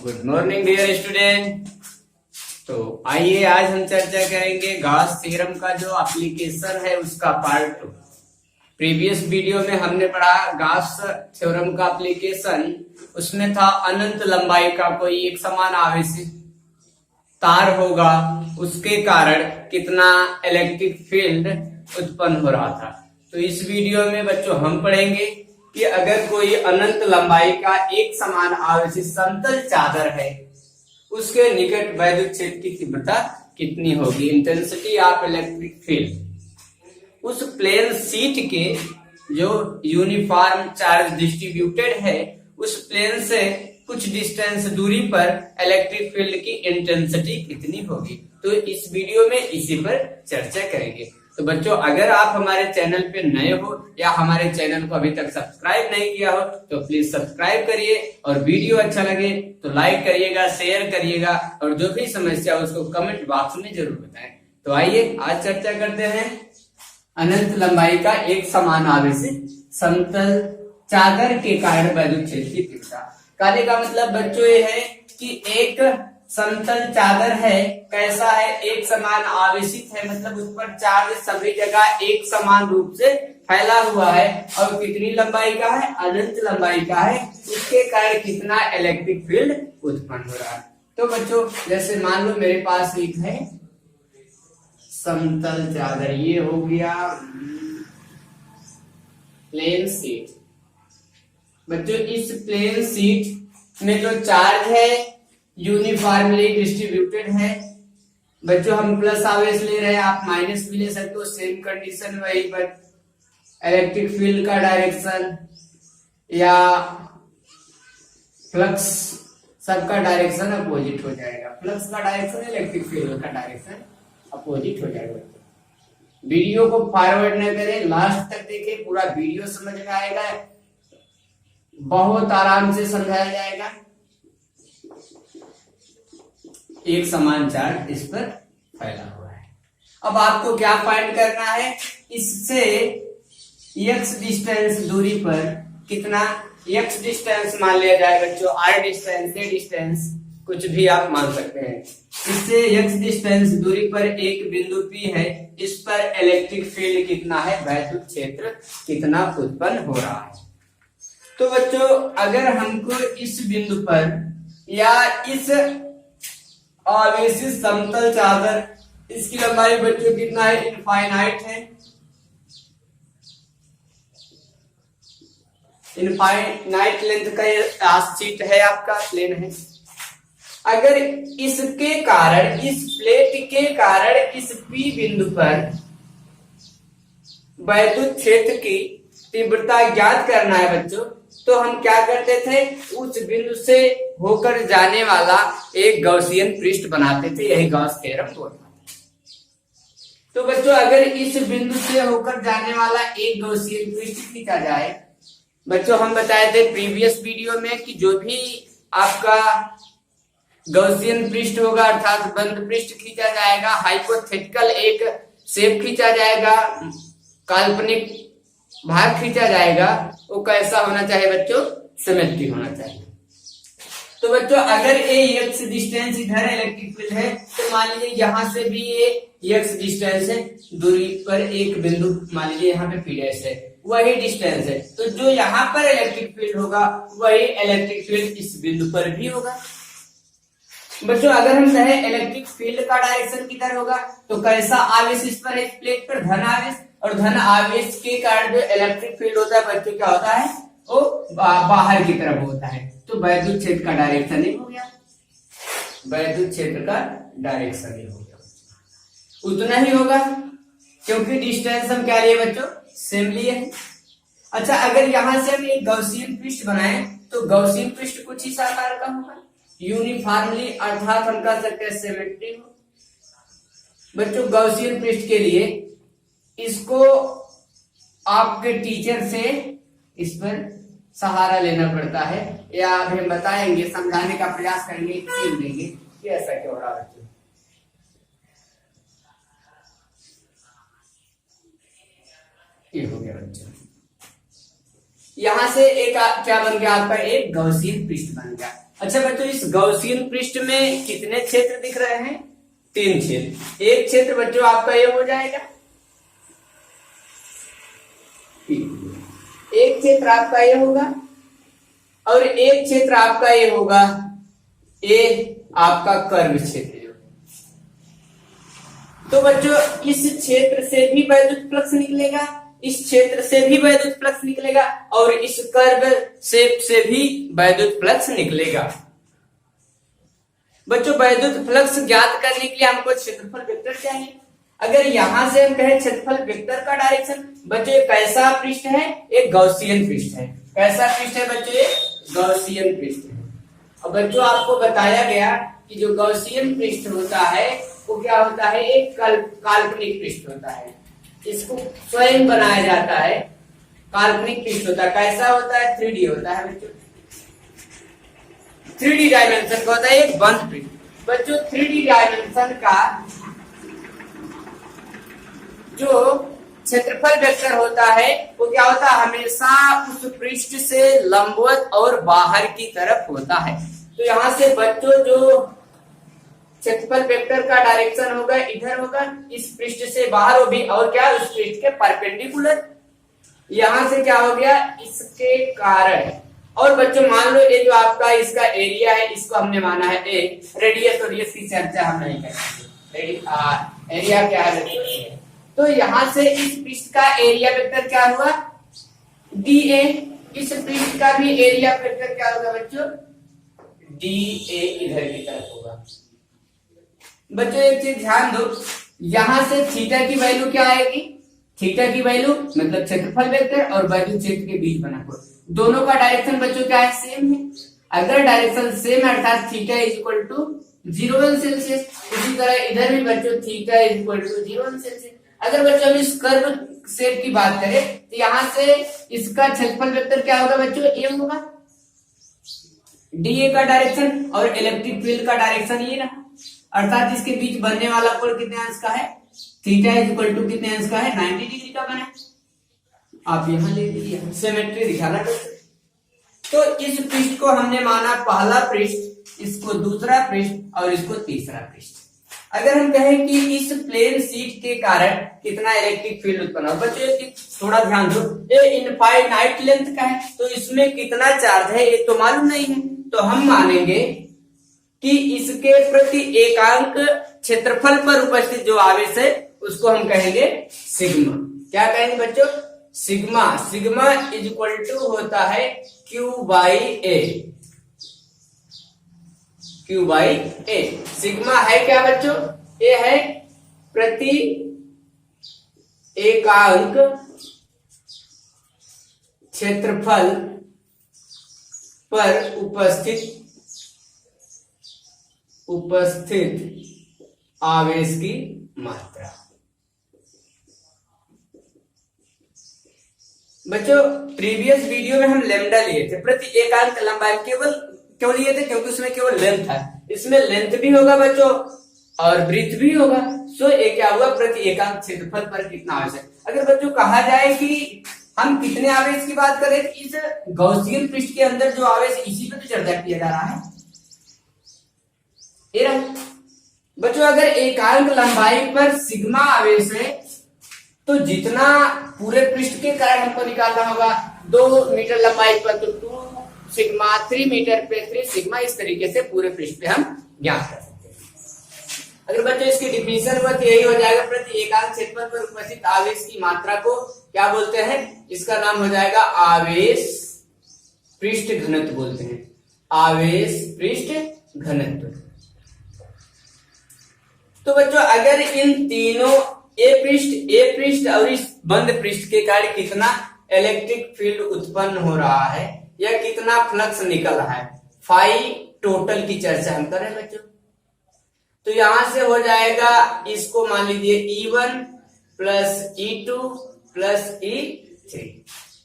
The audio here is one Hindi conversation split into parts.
Good morning dear student. तो आइए आज हम चर्चा करेंगे गॉस थ्योरम का जो एप्लीकेशन है उसका पार्ट 2। प्रीवियस वीडियो में हमने पढ़ा गॉस थ्योरम का एप्लीकेशन। उसमें था अनंत लंबाई का कोई एक समान आवेशित तार होगा, उसके कारण कितना इलेक्ट्रिक फील्ड उत्पन्न हो रहा था। तो इस वीडियो में बच्चों हम पढ़ेंगे कि अगर कोई अनंत लंबाई का एक समान आवेशित समतल चादर है, उसके निकट वैद्युत क्षेत्र की तीव्रता कितनी होगी, इंटेंसिटी ऑफ इलेक्ट्रिक फील्ड। उस प्लेन शीट के जो यूनिफॉर्म चार्ज डिस्ट्रीब्यूटेड है, उस प्लेन से कुछ डिस्टेंस दूरी पर इलेक्ट्रिक फील्ड की इंटेंसिटी कितनी होगी। तो इस वीडियो में इसी पर चर्चा करेंगे। तो बच्चों, अगर आप हमारे चैनल पे नए हो या हमारे चैनल को अभी तक सब्सक्राइब नहीं किया हो तो प्लीज सब्सक्राइब करिए, और वीडियो अच्छा लगे तो लाइक करिएगा, शेयर करिएगा, और जो भी समस्या हो उसको कमेंट बॉक्स में जरूर बताएं। तो आइए आज चर्चा करते हैं अनंत लंबाई का एक समान आवेशित समतल चादर के कारण वैद्युत क्षेत्र की तीव्रता। कार्य का मतलब बच्चों ये है कि एक समतल चादर है, कैसा है, एक समान आवेशित है, मतलब उस पर चार्ज सभी जगह एक समान रूप से फैला हुआ है, और कितनी लंबाई का है, अनंत लंबाई का है, उसके कारण कितना इलेक्ट्रिक फील्ड उत्पन्न हो रहा है। तो बच्चों, जैसे मान लो मेरे पास एक है समतल चादर, ये हो गया प्लेन शीट। बच्चों, इस प्लेन शीट में जो चार्ज है यूनिफॉर्मली डिस्ट्रीब्यूटेड है। बच्चों, हम प्लस आवेश ले रहे हैं, आप माइनस भी ले सकते हो, सेम कंडीशन वही, पर इलेक्ट्रिक फील्ड का डायरेक्शन या फ्लक्स सबका डायरेक्शन अपोजिट हो जाएगा। फ्लक्स का डायरेक्शन, इलेक्ट्रिक फील्ड का डायरेक्शन अपोजिट हो जाएगा। वीडियो को फॉरवर्ड न करें, लास्ट तक देखें, पूरा वीडियो समझ में आएगा, बहुत आराम से समझाया जाएगा। एक समान चार्ज इस पर फैला हुआ है। अब आपको क्या फाइंड करना है, इससे x डिस्टेंस दूरी पर कितना, x डिस्टेंस मान लिया जाए बच्चों, r डिस्टेंस, a डिस्टेंस, कुछ भी आप मान सकते हैं। इससे x डिस्टेंस दूरी पर एक बिंदु P है, इस पर इलेक्ट्रिक फील्ड कितना है, वैद्युत क्षेत्र कितना उत्पन्न हो रहा है। तो बच्चों, अगर हमको इस बिंदु पर या इस आवेशित समतल चादर, इसकी लंबाई बच्चों कितना है, इनफाइनाइट है, इनफाइनाइट लेंथ का शीट है, आपका प्लेन है। अगर इसके कारण, इस प्लेट के कारण इस P बिंदु पर वैद्युत क्षेत्र की तीव्रता ज्ञात करना है बच्चों, तो हम क्या करते थे, उस बिंदु से होकर जाने वाला एक गॉसियन पृष्ठ बनाते थे, यही गॉस थ्योरम बोलता है। तो बच्चों, अगर इस बिंदु से होकर जाने वाला एक गॉसियन पृष्ठ खींचा जाए, बच्चों हम बताए थे प्रीवियस वीडियो में कि जो भी आपका गॉसियन पृष्ठ होगा अर्थात बंद पृष्ठ खींचा जाएगा, हाइपोथेटिकल एक शेप खींचा जाएगा, काल्पनिक भाग खींचा जाएगा, वो कैसा होना चाहिए बच्चों, सिमेट्रिक होना चाहिए। तो बच्चों, अगर ये x डिस्टेंस इधर इलेक्ट्रिक फील्ड है, तो मान लीजिए यहां से भी ये x डिस्टेंस है, दूरी पर एक बिंदु मान लीजिए यहाँ पे P' है, वही डिस्टेंस है, तो जो यहाँ पर इलेक्ट्रिक फील्ड होगा वही इलेक्ट्रिक फील्ड इस बिंदु पर भी होगा। बच्चों, अगर हम कहें इलेक्ट्रिक फील्ड का डायरेक्शन किधर होगा, तो कैसा आवेश इस पर, एक प्लेट पर धन आवेश, और धन आवेश के कारण जो इलेक्ट्रिक फील्ड होता है बच्चों क्या होता है, वो बाहर की तरफ होता है। तो वैद्युत क्षेत्र का डायरेक्शन ही हो गया, वैद्युत क्षेत्र का डायरेक्शन ही हो गया, उतना ही होगा, क्योंकि डिस्टेंस हम क्या लिए बच्चों, सेम लिए है। अच्छा, अगर यहां से हम एक गॉसियन पृष्ठ बनाए, तो गॉसियन पृष्ठ कुछ इस आकार का होगा, यूनिफॉर्मली, अर्थात हम कह सकते हैं सिमेट्रिक हो। बच्चों, गॉसियन पृष्ठ के लिए इसको आपके टीचर से इस पर सहारा लेना पड़ता है, या अभी हम बताएंगे, समझाने का प्रयास करेंगे, क्यों देंगे कि ऐसा क्यों हो रहा है। ये हो गया बच्चों, यहां से एक क्या बन गया आपका, एक गॉसियन पृष्ठ बन गया। अच्छा बच्चों, इस गौसियन पृष्ठ में कितने क्षेत्र दिख रहे हैं? 3 क्षेत्र। एक क्षेत्र बच्चों आपका ये हो जाएगा, एक क्षेत्र आपका ये होगा और एक क्षेत्र आपका ये होगा, ये आपका कर्व क्षेत्र। तो बच्चों इस क्षेत्र से भी वैद्युत फ्लक्स निकलेगा, इस क्षेत्र से भी वैद्युत फ्लक्स निकलेगा और इस कर्व शेप से भी वैद्युत फ्लक्स निकलेगा। बच्चों वैद्युत फ्लक्स ज्ञात करने के लिए हमको क्षेत्रफल वेक्टर चाहिए। अगर यहां से हम कहें क्षेत्रफल वेक्टर का डायरेक्शन, बच्चों ये कैसा पृष्ठ है? एक गौसियन पृष्ठ है। कैसा पृष्ठ है बच्चों? ये गौसियन पृष्ठ है। और बच्चों आपको बताया गया कि जो गौसियन पृष्ठ होता है वो क्या होता है? एक काल्पनिक पृष्ठ होता है, इसको स्वयं बनाया जाता है, काल्पनिक पृष्ठ होता है। कैसा होता है? 3D होता है बच्चों, 3D डायमेंशन का होता है, एक बंद पृष्ठ। बच्चों 3D डायमेंशन का जो क्षेत्रफल वेक्टर होता है वो क्या होता है? हमेशा उस पृष्ठ से लंबवत और बाहर की तरफ होता है। तो यहां से बच्चों जो क्षेत्रफल वेक्टर का डायरेक्शन होगा इधर होगा, इस पृष्ठ से बाहर होगी और क्या उस पृष्ठ के परपेंडिकुलर। यहां से क्या हो गया? इसके कारण। और बच्चों मान लो ये जो आपका इसका एरिया है इसको हमने माना है ए, रेडियस और रेडियस की चर्चा हम नहीं करेंगे, एरिया क्या है बच्चों? तो यहां से इस पृष्ठ का एरिया वेक्टर क्या हुआ? DA। इस पृष्ठ का भी एरिया वेक्टर क्या होगा बच्चों? DA इधर की तरफ होगा। बच्चों एक चीज ध्यान दो, यहां से थीटा की वैल्यू क्या आएगी? थीटा की वैल्यू मतलब क्षेत्रफल वेक्टर और वैद्युत क्षेत्र के बीच बना हुआ, दोनों का डायरेक्शन बच्चों क्या है? सेम है। अगर डायरेक्शन सेम है अर्थात theta is equal to 0 Celsius, इसी तरह इधर भी बच्चों theta is equal to 0 Celsius. अगर बच्चों हम इस कर्व शेप की बात करें तो यहां से इसका क्षेत्रफल वेक्टर क्या होगा बच्चों? ए होगा, DA का डायरेक्शन और इलेक्ट्रिक फील्ड का डायरेक्शन ये रहा, अर्थात इसके बीच बनने वाला कोण कितने अंश का है? थीटा इज इक्वल टू कितने अंश का है? 90 डिग्री का बना। आप यहां ले लीजिए, सिमेट्री दिखाना। तो इस पृष्ठ को हमने माना पहला पृष्ठ, इसको दूसरा पृष्ठ और इसको तीसरा पृष्ठ। अगर हम कहें कि इस प्लेन शीट के कारण कितना इलेक्ट्रिक फील्ड उत्पन्न हो, बच्चों थोड़ा ध्यान दो, ये इनफाइनाइट लेंथ का है तो इसमें कितना चार्ज है ये तो मालूम नहीं है, तो हम मानेंगे कि इसके प्रति एकांक क्षेत्रफल पर उपस्थित जो आवेश है उसको हम कहेंगे सिग्मा। क्या कहेंगे बच्चों? Sigma. Sigma is equal to होता है Q/A। Q/A सिग्मा है क्या बच्चों? ये है प्रति एकांक क्षेत्रफल पर उपस्थित आवेश की मात्रा। बच्चों प्रीवियस वीडियो में हम लेमडा लिए थे, प्रति एकांक लंबाई। केवल क्यों लिए थे? क्योंकि उसमें केवल लेंथ था, इसमें लेंथ भी होगा बच्चों और ब्रीथ भी होगा। सो ये क्या हुआ? प्रति एकांक क्षेत्रफल पर कितना आवेश है। अगर बच्चों कहा जाए कि हम कितने आवेश की बात करें, इस गौसियन पृष्ठ के अंदर जो आवेश इसी पे तो चर्चा किया जा रहा है। बच्चों अगर एकांक लंबाई पर सिग्मा आवेश है तो जितना पूरे पृष्ठ के कारण हमको निकालना होगा 2 मीटर लंबाई पर तो 2 सिग्मा, 3 मीटर पे 3 सिग्मा, इस तरीके से पूरे पृष्ठ पे हम ज्ञात कर सकते हैं। अगर बच्चों इसकी डिफिनेशन हुआ तो यही हो जाएगा, प्रति एकांक क्षेत्रफल पर उपस्थित आवेश की मात्रा को क्या बोलते हैं? इसका नाम हो जाएगा आवेश पृष्ठ घनत्व बोलते हैं, आवेश पृष्ठ घनत्व। तो बच्चों अगर इन तीनों ए पृष्ठ और इस बंद पृष्ठ के कारण कितना इलेक्ट्रिक फील्ड उत्पन्न हो रहा है या कितना फ्लक्स निकल रहा है, फाई टोटल की चर्चा हम कर रहे हैं बच्चों। तो यहां से हो जाएगा, इसको मान लीजिए E1 plus E2 plus E3,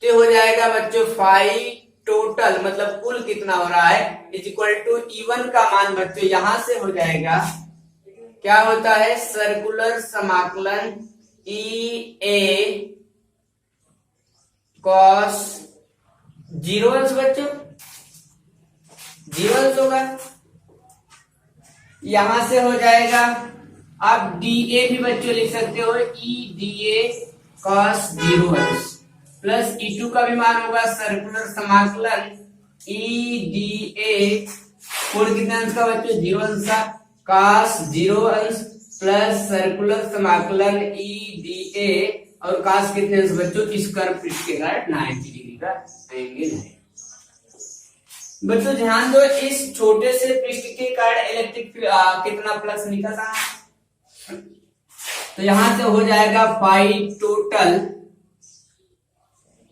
तो हो जाएगा बच्चों फाई टोटल मतलब कुल कितना हो रहा है इज इक्वल टू E1 का मान बच्चों यहां से हो जाएगा, क्या होता है? सर्कुलर समाकलन EA cos 0 अंश बच्चों जीरो अंश होगा। यहां से हो जाएगा, आप डीए भी बच्चों लिख सकते हो, ई डीए कॉस जीरो अंश प्लस ई टू का भी मान होगा सर्कुलर समाकलन ई डीए कोण कितने अंश का बच्चों, जीरो अंश का, कॉस जीरो अंश प्लस सर्कुलर समाकलन ई डीए और कॉस कितने अंश बच्चों, इस कर्व पृष्ठ के कारण 90 डिग्री का एंगल है। बच्चों ध्यान दो, इस छोटे से पृष्ठ के कारण इलेक्ट्रिक कितना फ्लक्स निकल रहा है, तो यहां से हो जाएगा phi total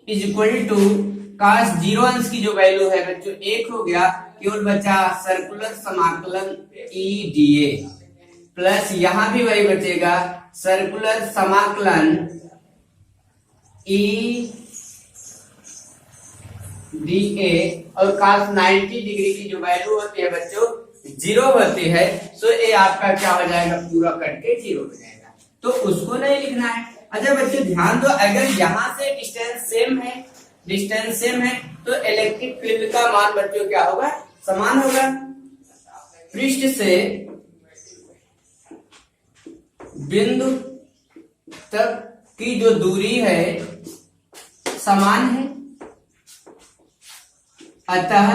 is equal to cos zero अंश की जो वैल्यू है बच्चों 1 हो गया, केवल बचा सर्कुलर समाकलन ई डीए प्लस यहां भी वही बचेगा सर्कुलर समाकलन ई डीए और cos 90 डिग्री की जो वैल्यू होती है बच्चों 0 होती है, तो ये आपका क्या हो जाएगा, पूरा कट के 0 हो जाएगा, तो उसको नहीं लिखना है। अच्छा बच्चों ध्यान दो, अगर यहां से डिस्टेंस सेम है तो इलेक्ट्रिक फील्ड का मान बच्चों क्या होगा, समान होगा। पृष्ठ से बिंदु तक की जो दूरी है समान है, अतः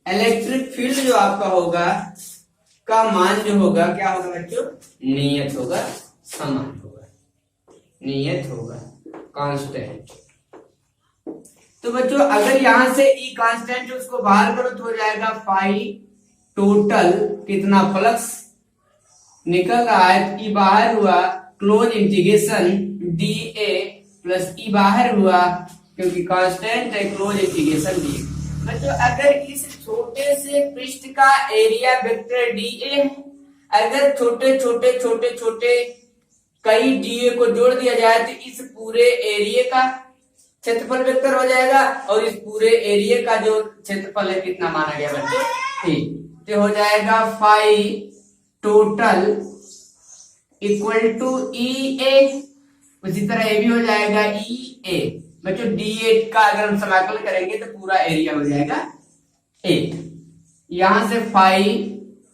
इलेक्ट्रिक फील्ड जो आपका होगा का मान जो होगा क्या होगा बच्चों, नियत होगा, समान होगा, नियत होगा, कांस्टेंट। तो बच्चों अगर यहां से ई कांस्टेंट उसको बाहर करो तो हो जाएगा फाई टोटल कितना फ्लक्स निकल रहा है, ई बाहर हुआ close integration D A plus E बाहर हुआ क्योंकि कांस्टेंट है क्लोज इंटीग्रेशन डी। मतलब अगर इस छोटे से पृष्ठ का एरिया वेक्टर डीए है, अगर छोटे छोटे छोटे छोटे कई डीए को जोड़ दिया जाए तो इस पूरे एरिया का क्षेत्रफल वेक्टर हो जाएगा और इस पूरे एरिया का जो क्षेत्रफल है कितना माना गया बच्चों, ठीक, तो हो जाएगा फाई टोटल इक्वल टू ई ए, उसी तरह ये भी हो जाएगा ई ए। बच्चों डी8 का अगर हम समाकलन करेंगे तो पूरा एरिया हो जाएगा 8। यहां से phi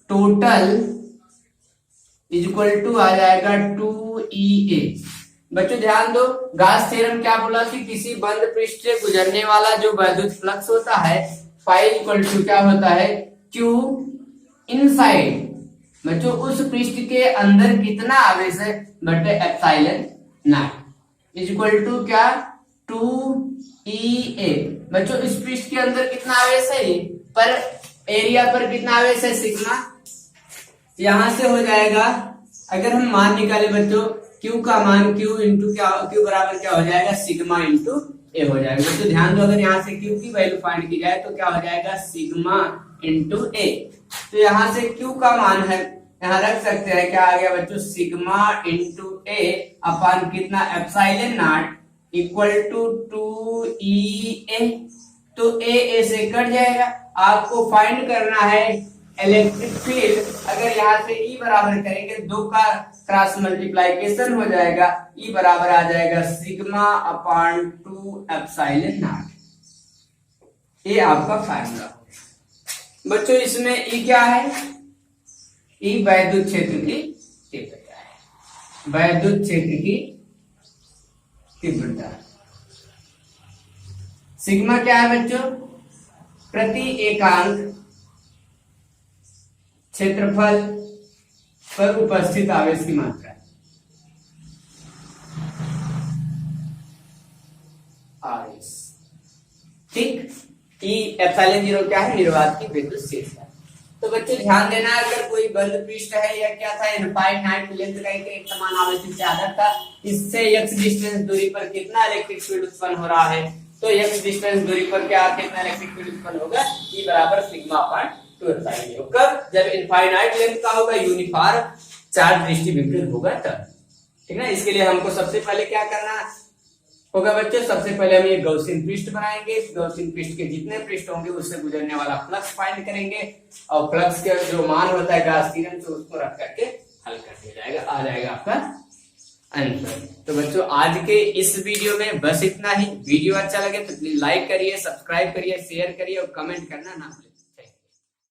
total is equal to आ जाएगा 2EA। बच्चों ध्यान दो, गाउस थ्योरम क्या बोला कि किसी बंद पृष्ठ से गुजरने वाला जो वैद्युत फ्लक्स होता है फाई इक्वल टू क्या होता है, Q इनसाइड। बच्चों उस पृष्ठ के अंदर कितना आवेश है बटे epsilon naught is equal to क्या 2EA। बच्चों इस पृष्ठ के अंदर कितना आवेश है, पर एरिया पर कितना आवेश है, सिग्मा। यहां से हो जाएगा, अगर हम मान निकाले बच्चों Q का मान Q इंटू क्या, Q बराबर क्या हो जाएगा, सिग्मा इंटू ए हो जाएगा। बच्चों ध्यान दो, अगर यहाँ से Q की वैल्यू फाइंड की जाए तो क्या हो जाएगा, सिग्मा इंटू ए। तो यहाँ से Q का मान है, यहाँ रख सकते हैं, क्या आ गया बच्चों, सिग्मा इंटू ए अपान कितना, epsilon not equal to 2EA। तो ए से कट जाएगा। आपको फाइंड करना है इलेक्ट्रिक फील्ड। अगर यहाँ से ई बराबर करेंगे, दो का क्रॉस मल्टीप्लाइकेशन हो जाएगा, ई बराबर आ जाएगा सिग्मा अपान 2 एप्सिलॉन नॉट। ये आपका फार्मूला। बच्चों इसमें ई क्या है, ई वैद्युत क्षेत्र की तीव्रता है, वैद्युत क्षेत्र की तीव्रता। सिग्मा क्या है बच्चों, प्रति एकांक क्षेत्रफल पर उपस्थित आवेश की मात्रा। आवेश, ठीक। ई एप्सिलॉन जीरो क्या है, निर्वात की विद्युत क्षेत्रफल। तो बच्चों ध्यान देना, अगर कोई बंद पृष्ठ है या क्या था, इनफाइनाइट लेंथ का एक समान आवेश से ज्यादा था, इससे x डिस्टेंस दूरी पर कितना इलेक्ट्रिक फील्ड उत्पन्न हो रहा है, तो x डिस्टेंस दूरी पर क्या कितना इलेक्ट्रिक फील्ड उत्पन्न होगा, E बराबर सिग्मा अपान 2 एप्सिलॉन जीरो। कब, जब इनफाइनाइट लेंथ का होगा, यूनिफॉर्म चार्ज डिस्ट्रीब्यूटेड होगा तब, ठीक ना। इसके लिए हमको सबसे पहले क्या करना होगा बच्चों, सबसे पहले हम ये गॉसियन पृष्ठ बनाएंगे। इस गॉसियन पृष्ठ के जितने पृष्ठ होंगे उससे गुजरने वाला फ्लक्स फाइंड करेंगे और फ्लक्स का जो मान होता है गॉस थ्योरम से उसको रख करके हल कर दिया जाएगा, आ जाएगा आपका आंसर। तो बच्चों आज के इस वीडियो में बस इतना ही। वीडियो अच्छा लगे तो प्लीज लाइक करिए, सब्सक्राइब करिए, शेयर करिए और कमेंट करना ना भूलिए।